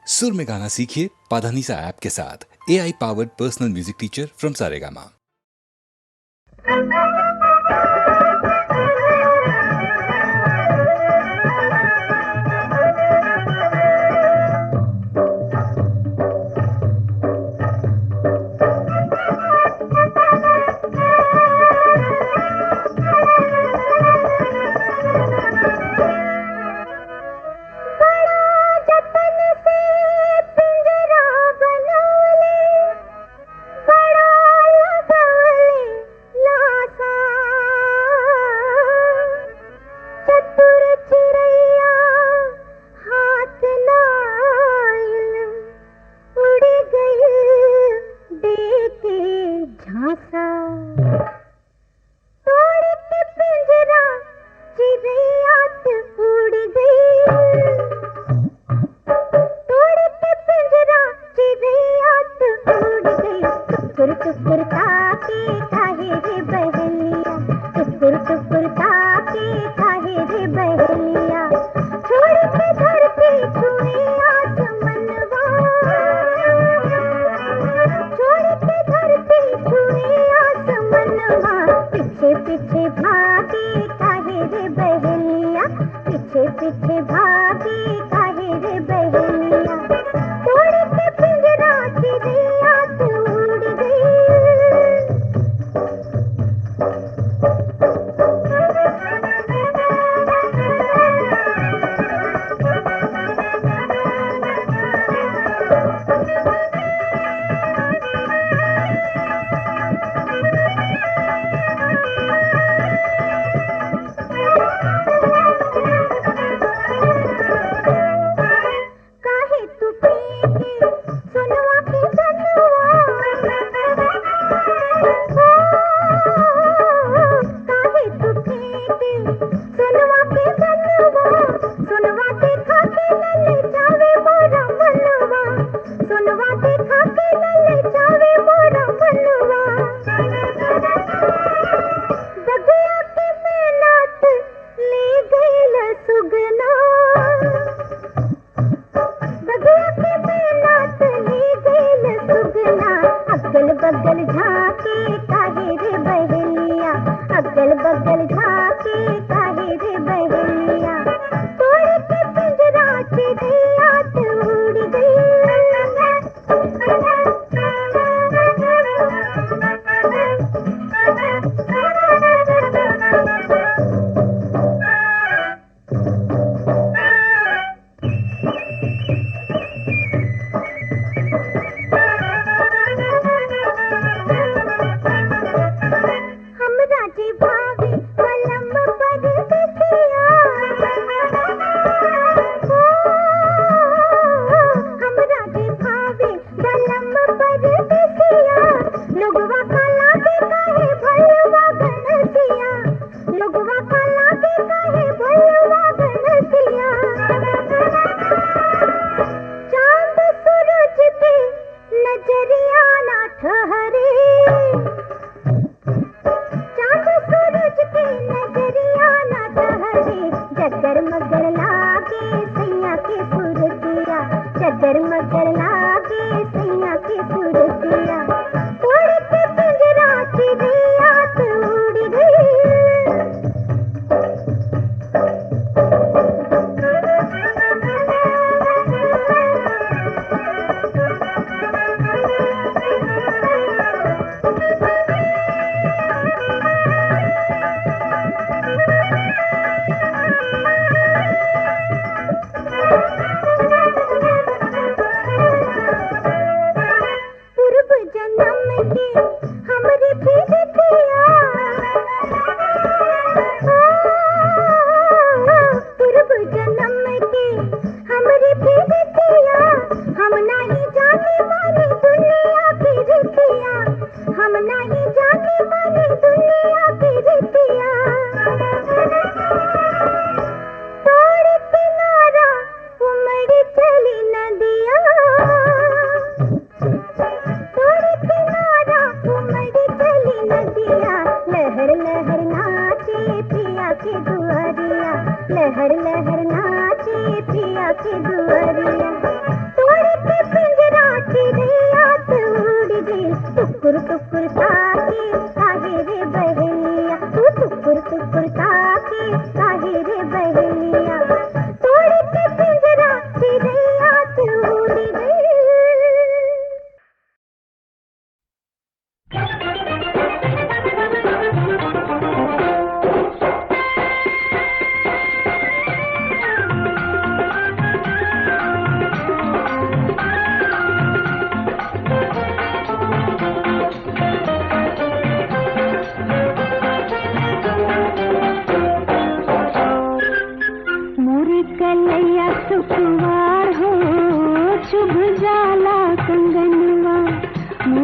सुर में गाना सीखिए पाधानीसा ऐप के साथ। AI powered personal music teacher from Saregama.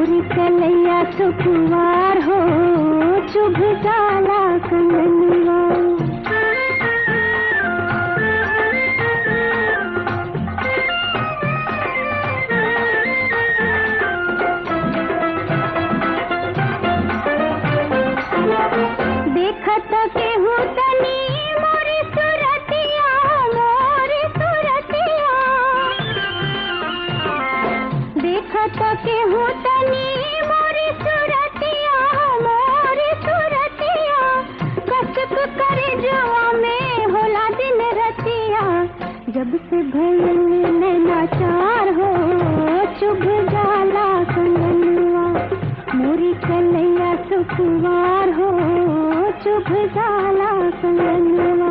मोरी कलैया सुकुवार हो चुभ जाला कंगनवा। देखत केहू तनी मोरी सुरतिया, मोरी सुरतिया। देखत केहू तनी मोरी सुरतिया, मोरी सुरतिया। कसक करे जुआ में होला दिन रतिया, जब से भइल नैनाचार हो चुभ जाला कंगनवा। मोरी कलैया सुकुवार हो चुभ जाला कंगनवा।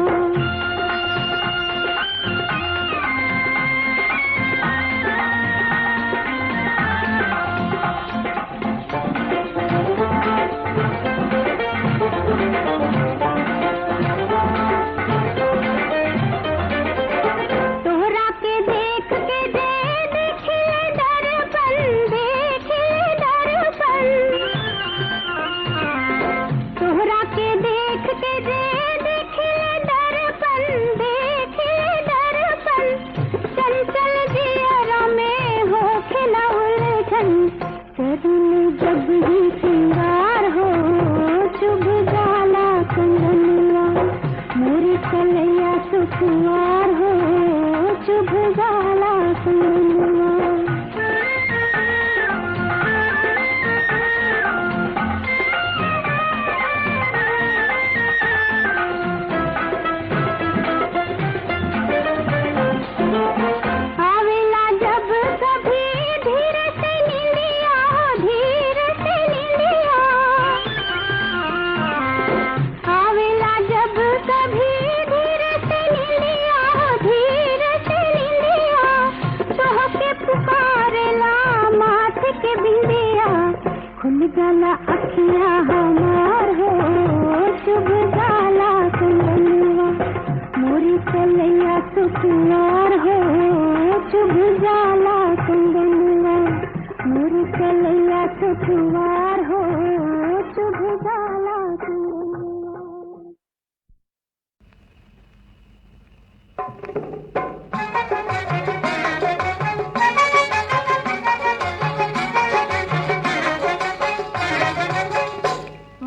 तोहरा के देख के दे देखे दर्पण, देखे दर्पण। तोहरा के देख के दे देखे दर्पण, देखे दर्पण। चंचल जियरा में होखे न उलझन, करुण जब ही सिंगार हो चुभ जाला कंगनवा। मोरी कलैया सुकुवार हो चुभ जाला कंगनवा। आवेला जब कभी धीरे से नींदिया, धीरे से नींदिया। आवेला जब कभी धीरे से नींदिया, धीरे से नींदिया। तोहके पुकारेला माथे के बिंदिया, खुल जाला अखियाँ हमार हो चुभ जाला कंगनवा। मोरी कलैया सुकुवार हो चुभ जाला कंगनवा। मोरी कलैया सुकुवार हो चुभ जाला कंगनवा।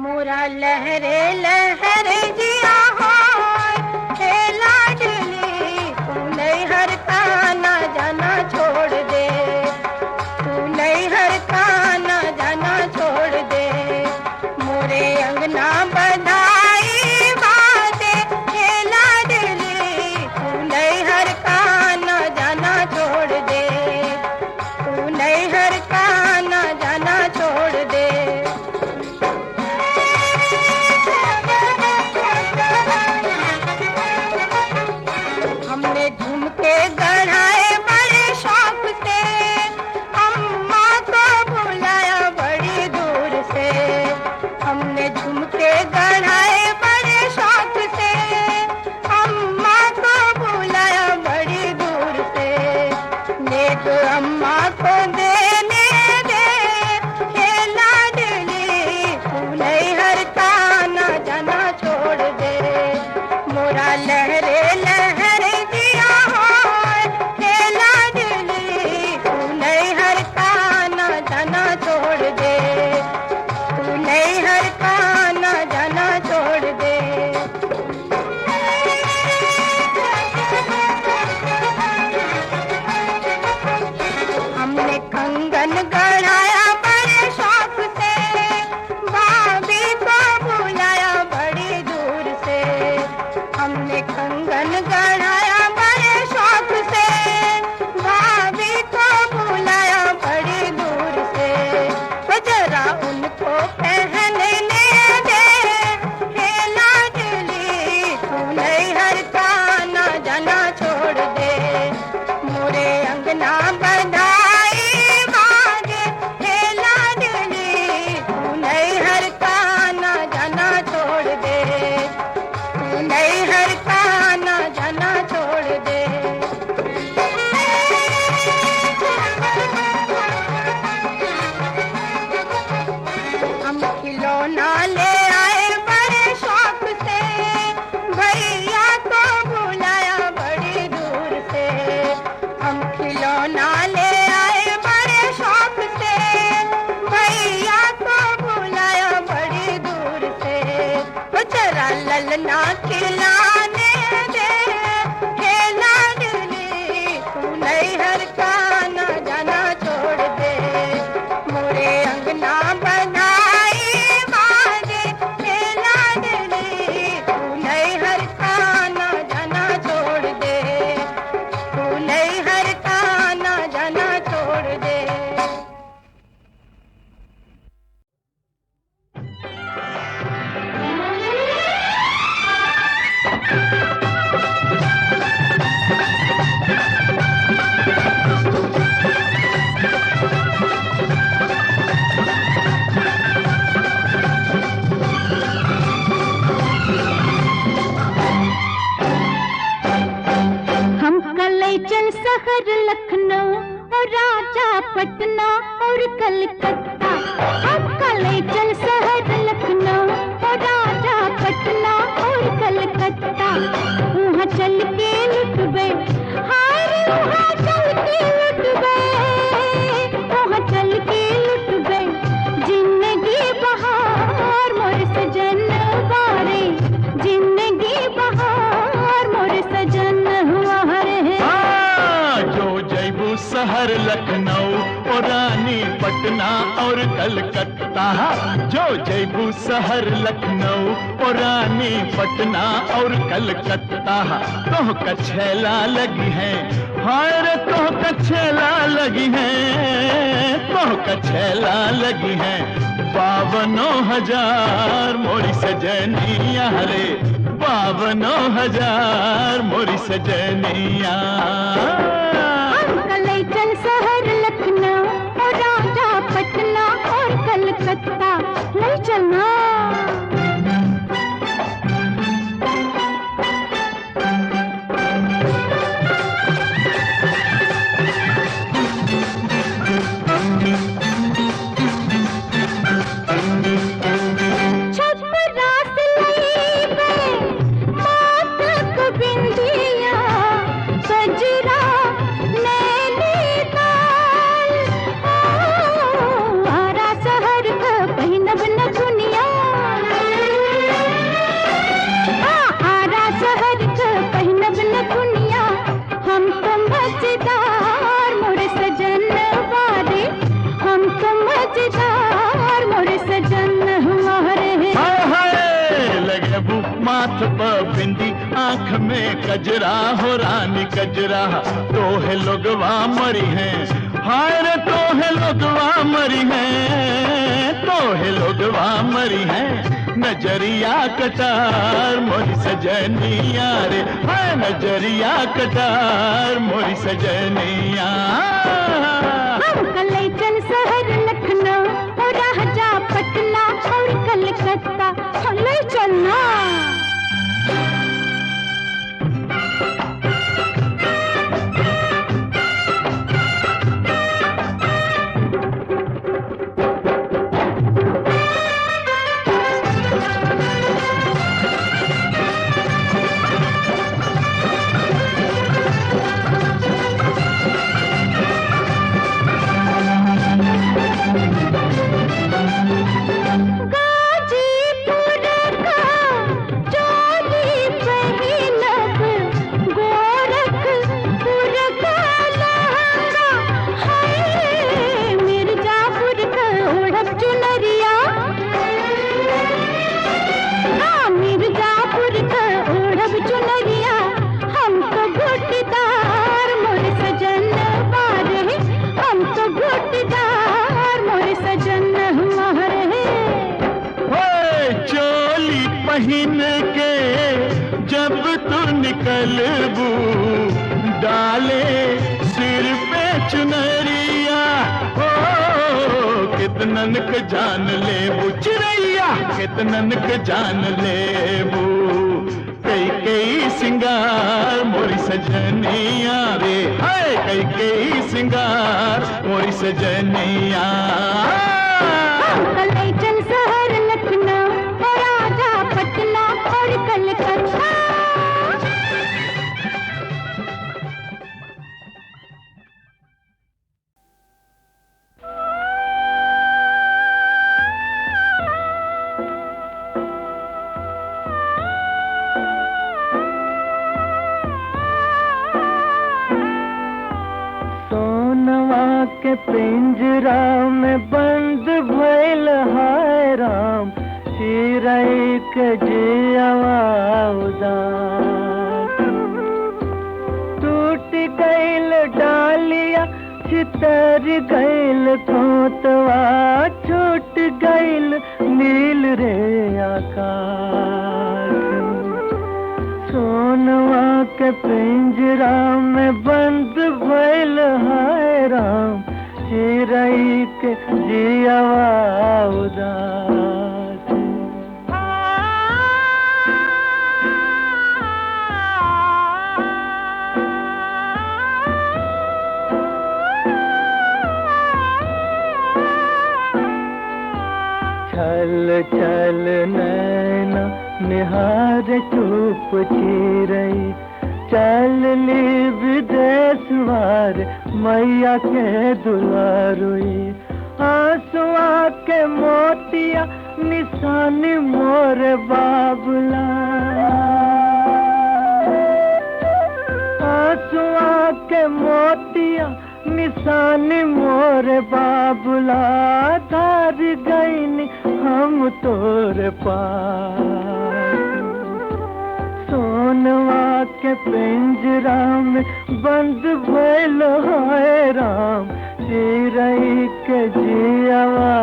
मोरा लहरे लहरे जिया होय, हे लाडली तू नैहर का ना जाना छोड़ दे। तू नैहर का ना जाना छोड़ दे। मोरे अंगना बधाई बादे, हे लाडली तू नैहर का ना जाना छोड़ दे। तू नैहर का ना जाना छोड़ दे। हमने झुमके गढ़ाए बड़े शौक से, अम्मा को बुलाया बड़ी दूर से। हमने झुमके गढ़ाए बड़े शौक से, अम्मा को बुलाया बड़ी दूर से। नेक अम्मा को देने दे, हे लाडली तू नैहर का ना जाना छोड़ दे। मोरा लहरे लहरे जिया होय, हे लाडली तू नैहर का ना जाना छोड़ दे। तू नैहर का ना जाना छोड़ दे। हमने कंगन गढ़ाया बड़े शौक से, भाभी को बुलाया बड़ी दूर से। हमने कंगन गढ़ाया बड़े शौक से, भाभी को बुलाया बड़ी दूर से। तो जरा उनको पहनने दे, हे लाडली तू नैहर का ना जाना छोड़ दे। मोरे अंगना बधाई बादे, हे लाडली तू नैहर का ना जाना छोड़ दे। तू नैहर का ना जाना छोड़ दे। हर का आना जाना छोड़ दे, मोरे अंगना बनाए बागे हे लाडली, तू नहीं हर का आना जाना छोड़ दे, तू नहीं हर का आना जाना छोड़ दे। हम कलेचन शहर लखनऊ और राजा पटना और कलकत्ता, हम कलेचन शहर लखनऊ और राजा पटना और कलकत्ता, वहाँ चल के लुटबे, हाय वहाँ चल के लुटबे, वहाँ चल के लुटबे, जिंदगी बहार मोर सजन बारे, जिंदगी बहार मोर सजन जो जयबू शहर लखनऊ और रानी पटना और कलकत्ता, जो जयबू शहर लखनऊ और रानी पटना और कलकत्ता, तोह कछेला लगी है, हाय रे तोह कछेला लगी है, तोह कछेला लगी है, 52,000 मोरी सजनिया रे, 52,000 मोरी सजनिया। हम कलेचन शहर लखनऊ और राजा पटना और कलकत्ता, ले चलना। छपरा से लईबे माथक बिंदिया, गजरा नैनीताल, आरा शहर का पहिनब नथुनिया, आरा शहर का पहिनब नथुनिया, हम तो मजेदार मोर सजन बारे, हम तो मजेदार मोर सजन हमारे। हाय हाय लगबू माथ पर बिंदी, आंख में कजरा हो रानी कजरा, तोहे लोगवा मरी है, हाय रे तोहे लोगवा मरी है, तोहे लोगवा मरी है, नजरिया कटार मोरी सजनिया रे, हाय नजरिया कटार मोरी सजनिया। हम कलेचन शहर लखनऊ और राजा पटना और कलकत्ता, ले चलना। गाजीपुर का चोली पहिनब, गोरखपुर का लहंगा, हाय मिर्जापुर का ओढ़ब चुनरिया, मिर्जापुर का ओढ़ब चुनरिया, हम तो गोटदार मोर सजन बारे, हम तो गोटदार मोर सजन हमारे। चोली पहन के जब तू निकलबू, डाले सिर पे चुनरिया, ओ कितनन के जान लेबू चिड़ैया, कितनन के जान लेबू, कई कई सिंगार मोरी सजनिया रे, हाय कई कई सिंगार मोरी सजनिया। कलेचन शहर लखनऊ और राजा पटना और कलकत्ता। सोनवा के पिंजरा में बंद भइल हाय राम, चिरई के जियवा उदास। टूट गइल डालिया, छितर गइल खोतवा, छूट गइल नील रे आकाश। सोनवा के पिंजरा में बंद भइल हाय राम, चिरई के जियवा उदास। छल छल नैना निहार चुप चिरई, चल ली विदेश वार मैया के दुलारुई। आंसुआ के मोतिया निशानी मोर बाबुला, आंसुआ के मोतिया निशानी मोर बाबुला। धार गईनी हम तोर पास, सोनवा के पिंजरा में बंद भइल हाय राम, चिरई के जियवा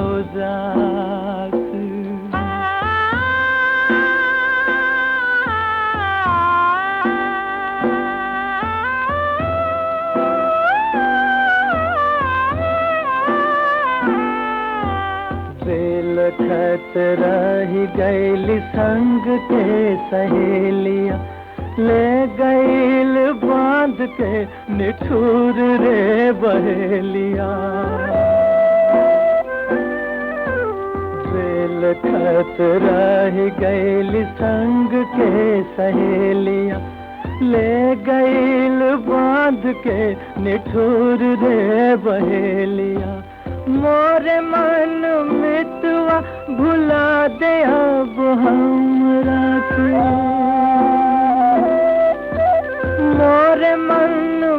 उदास। बेलखत रही गइल संग के सहेलिया, ले गइल बांध के निठुर रे बहेलिया। बेलखत रही गइल संग के सहेलिया, ले गइल बांध के निठुर रे बहेलिया। मोरे मन मितवा भुला दे अब हमरा के, मोरे मन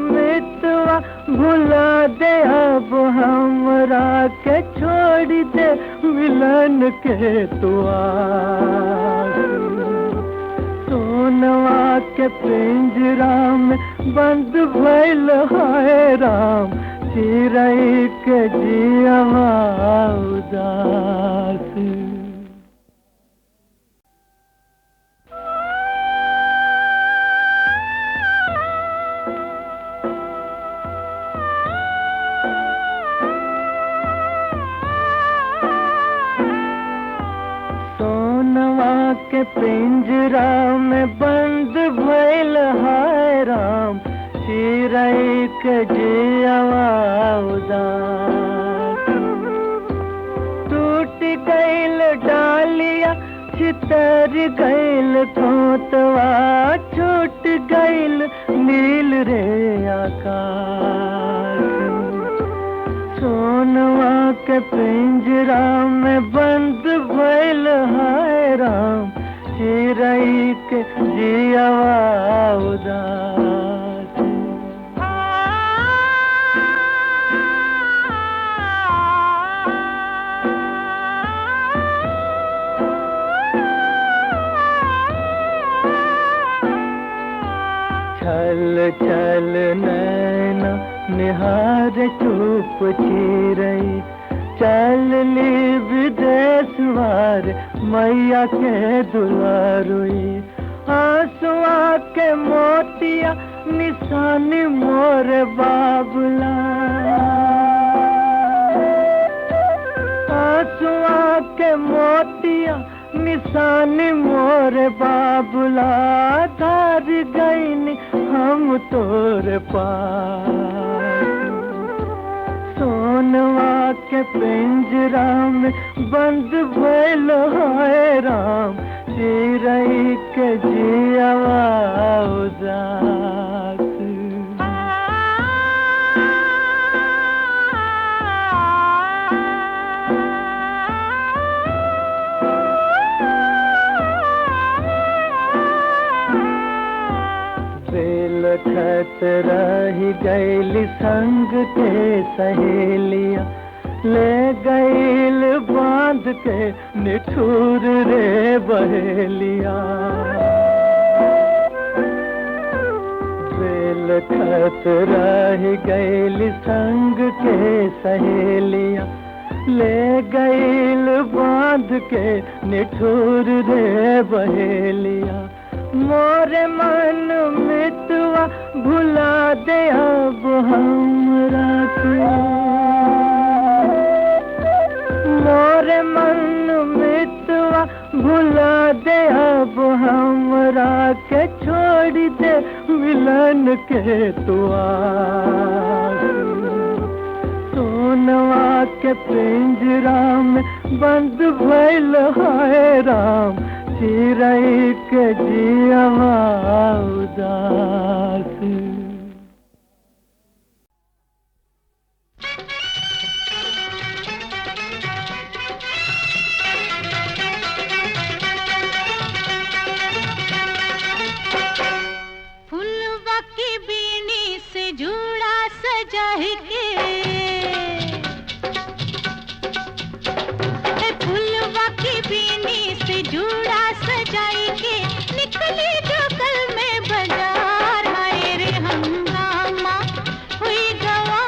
मितवा भुला दे अब हमरा के। छोड़ दे मिलन के तुआ, सोनवा के पिंजरा में बंद भइल हाय राम, चिरई के जियवा उदास। सोनवा के पिंजरा में बंद भइल हाय राम, चिरई के जियवा उदास। टूट गइल डालिया, छितर गइल खोतवा, छूट गइल नील रे आकाश। सोनवा के पिंजरा में बंद भइल हाय राम, चिरई के जियवा उदास। छल छल नैना निहार चुप चिरई, चल ली विदेश वार मैया के दुलारुई। आंसुआ के मोतिया निशानी मोर बाबुला, आंसुआ के मोतिया निशानी मोर बाबुला। धार गईनी हम तोर पास, सोनवा के पिंजरा में बंद भइल हाय राम, चिरई के जियवा उदास। बेलखत रही गैली संग के सहेलिया, ले गैल बांध के निठुर रे बहेलिया। बेल खत रह गैल संग के सहेलिया, ले गैल बांध के निठुर रे बहेलिया। मोरे मन मितवा भुला दे अब हमरा के, मोरे मन मितवा भुला दे अब हमरा के, छोड़ दे मिलन के तुआ। सोनवा के पिंजरा में बंद भइल है राम, चिरई के जियवा उदास। फुलवा की बीनी से जुड़ा सजा के, फुलवा की बीनी से जुड़ा सजाई के, निकली जो कल में बाजार। हाय रे हंगामा हुई गवा,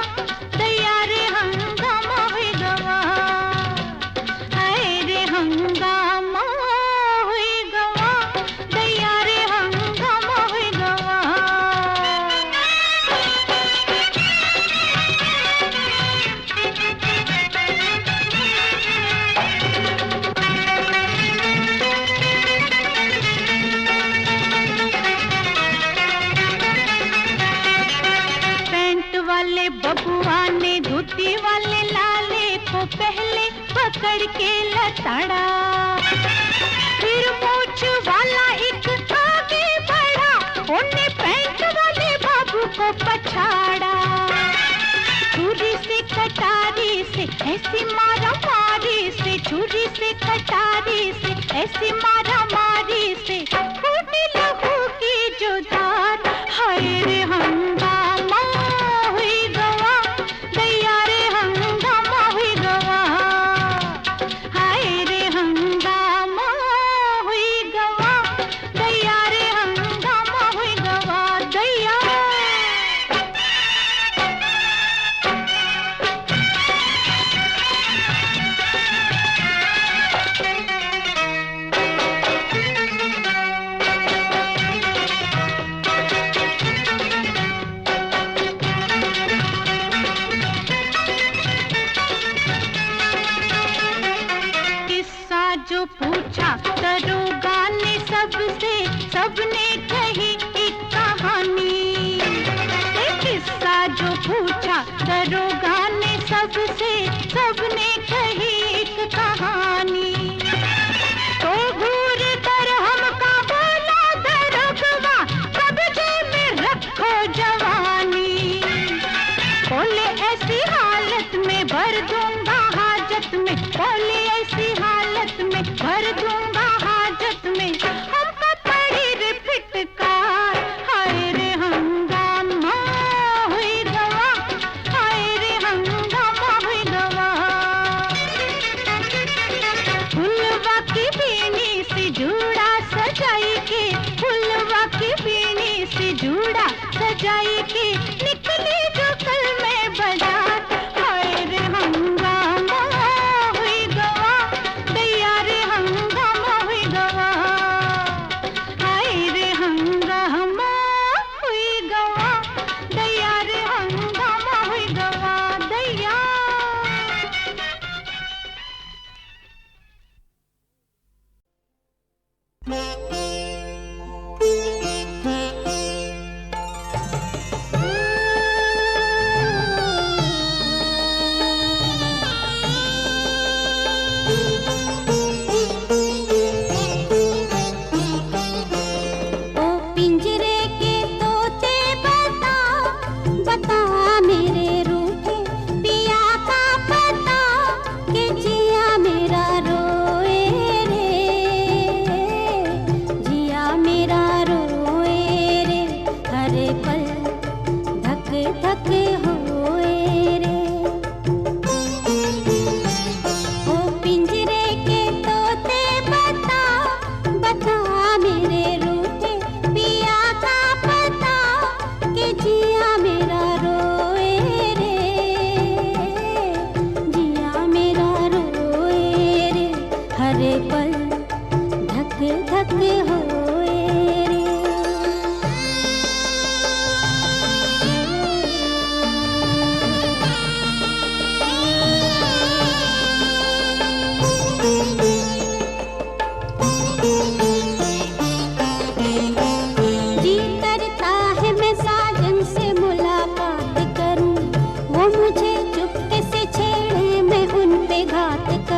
दया रे हंगामा हुई गवा। हाय रे हंगामा हुई गवा, दया रे हंगामा हुई गवा। बबुआ ने धोती वाले लाले को पहले पकड़ के लताड़ा, फिर मूछ वाला एक आगे बढ़ा, उन्हें पैंट वाले बाबू को पछाड़ा। छुरी से कटारी से ऐसी मारा मारी से, छुरी से कटारी से ऐसी मारा मारी से, फूटी लहू की जो धार। हाय रे हंगामा हुई गवा, दया रे हंगामा हुई गवा। हाय रे हंगामा हुई गवा, दया रे हंगामा हुई गवा। दया जो पूछा दरोगा ने सबसे, सबने कही एक कहानी। किस्सा जो पूछा दरोगा ने सबसे, सबने कही एक कहानी। तो घूर कर हमका बोला दरोगा, कब्जे में रखो जवानी। बोले ऐसी हालत में भर दूंगा हाजत में, बोले ऐसी हालत में भर दूंगा हाजत में, हमको पड़ी रे फिटकार। हाय रे हंगामा हुई गवा, हाय रे हंगामा हुई गवा। फुलवा की बीनी से जुड़ा सजाई के, फुलवा की बीनी से जुड़ा सजाई के, निकली जो कल में बाजार। हाय रे हंगामा हुई गवा, दया रे हंगामा मुझे चुपके से छेड़े मैं उन पे घात कर